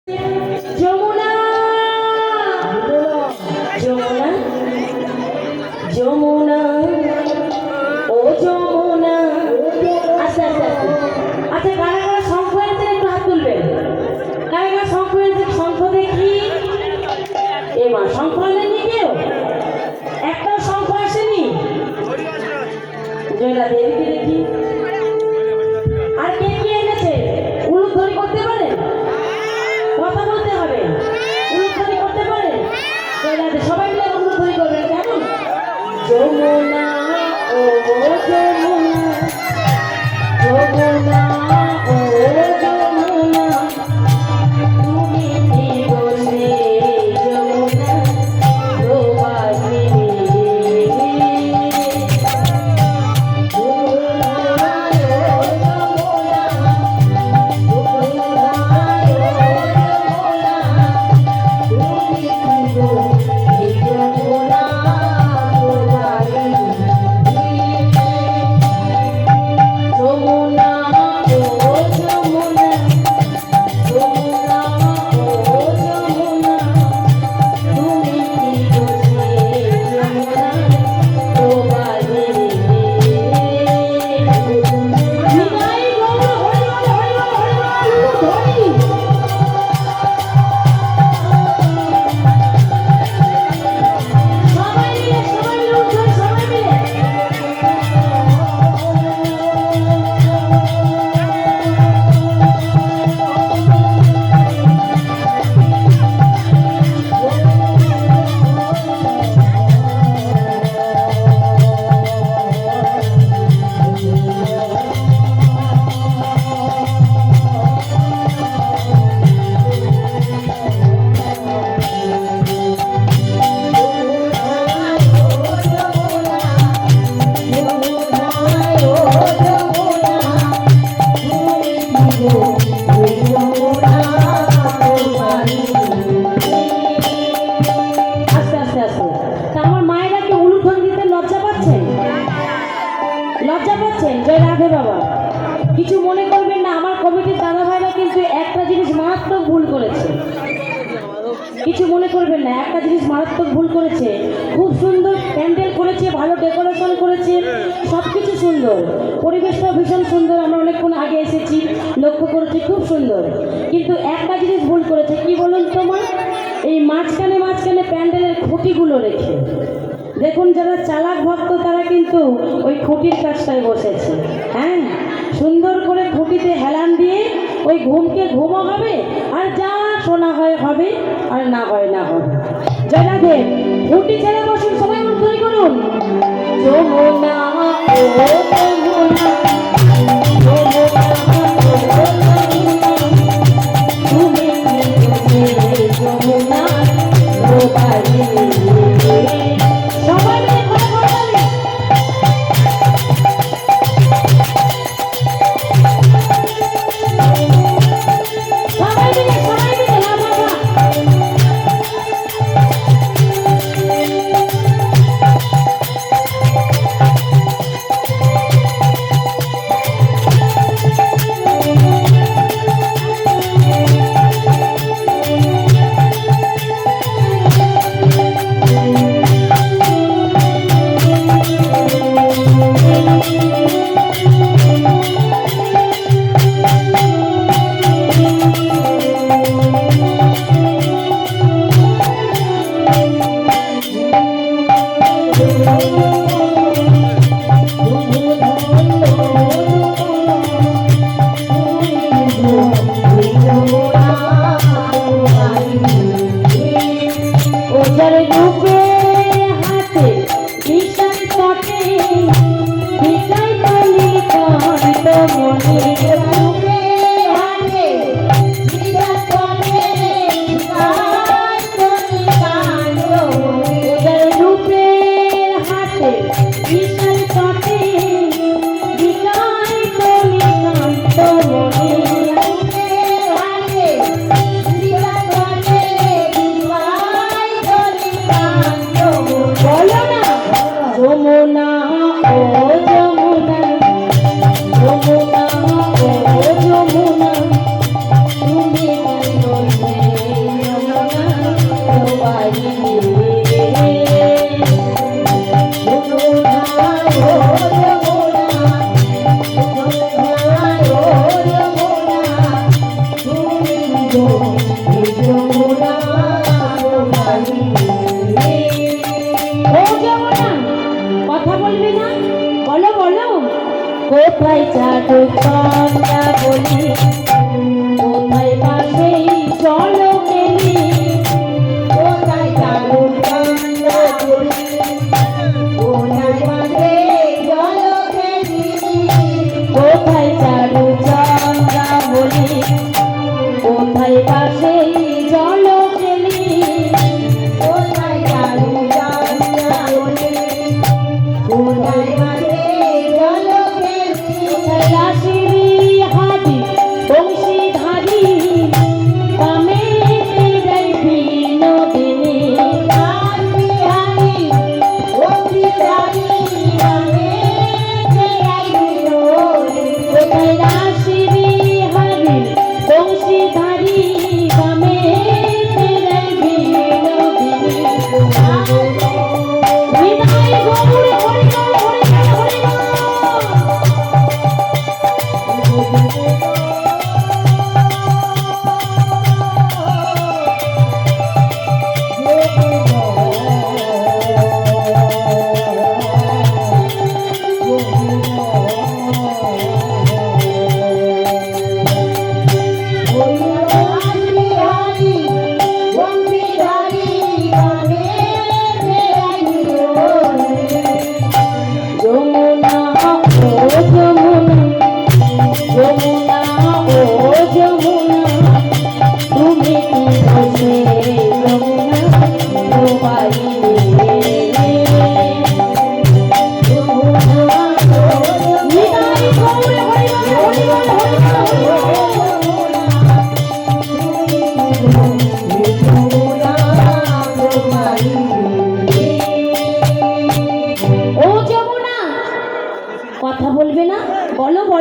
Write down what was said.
যমুনা যমুনা যমুনা ও যমুনা। আচ্ছা আচ্ছা আচ্ছা, কারা কারা শঙ্খ এনেছেন একটু হাত তুলবেন। কারা কারা শঙ্খ এনেছেন? শঙ্খ দেখি। এবার শঙ্খ আনেননি কেউ? একটাও শঙ্খ আসেনি? জয়লা দেবীকে দেখি। আর কে কি এনেছে? উলুধ্বনি করতে পারেন? কথা বলতে হবে। উলুধ্বনি করতে পারেন? সবাই মিলে উলুধ্বনি করবেন, কেমন? যমুনা ও যমুনা যমুনা ও যমুনা, তুমি বসে যমুনা প্রবাহিনী। লজ্জা পাচ্ছেন? জয় রাধে বাবা। কিছু মনে করবেন না, আমার কমিটির দাদা ভাইরা কিন্তু একটা জিনিস মারাত্মক ভুল করেছে। কিছু মনে করবেন না, একটা জিনিস মারাত্মক ভুল করেছে। খুব সুন্দর প্যান্ডেল করেছে, ভালো ডেকোরেশন করেছে, সব কিছু সুন্দর, পরিবেশটাও ভীষণ সুন্দর। আমরা অনেকক্ষণ আগে এসেছি, লক্ষ্য করেছি, খুব সুন্দর। কিন্তু একটা জিনিস ভুল করেছে, কি বলুন তোমার? এই মাঝখানে মাঝখানে প্যান্ডেলের খুঁটিগুলো রেখে। দেখুন, যারা চালাক ভক্ত তারা কিন্তু ওই খুঁটির কাজটায় বসেছে। হ্যাঁ, সুন্দর করে খুঁটিতে হেলান দিয়ে ওই ঘুমকে ঘুমও হবে, আর যা শোনা হয় হবে, আর না হয় না হবে। জয় রাধে। খুঁটি ছেড়ে বসুন, সবাই উদ্ধারি করুন। যমুনা ও যমুনা যমুনা ও যমুনা, তুমি যমুনা প্রবাহিনী। সবাই মিলে কথা বলি। সবাই মিলে না বাবা। কোথায় চাঁদ চন্দ্রা বলি, কোথায় পাশেই চলো খেলি, কোথায় চাঁদ চন্দ্রা বলি, কোথায় পাশেই চলো খেলি, কোথায় চাঁদ চন্দ্রা বলি, কোথায় পাশেই চলো খেলি, কোথায় চাঁদ চন্দ্রা বলি, কোথায় পাশেই চলো খেলি, কোথায় রাশিরি হাদি বংশীধারী কামে তেরাই বিনোদিনী, রাশি হাদি বংশীধারী কামে তেরাই বিনোদিনী, কোথায় রাশিরি হাদি বংশীধারী কামে তেরাই বিনোদিনী, বিদায় গৌর হরি বল হরি বল হরি যমুনা ও যমুনা, যমুনা ও যমুনা, তুমি কি বসে যমুনা ডুবাইলে, যমুনা নিতাই গৌর হরি বল হরি বল হরি বল ও যমুনা, কথা বলবে না? বলো বলো।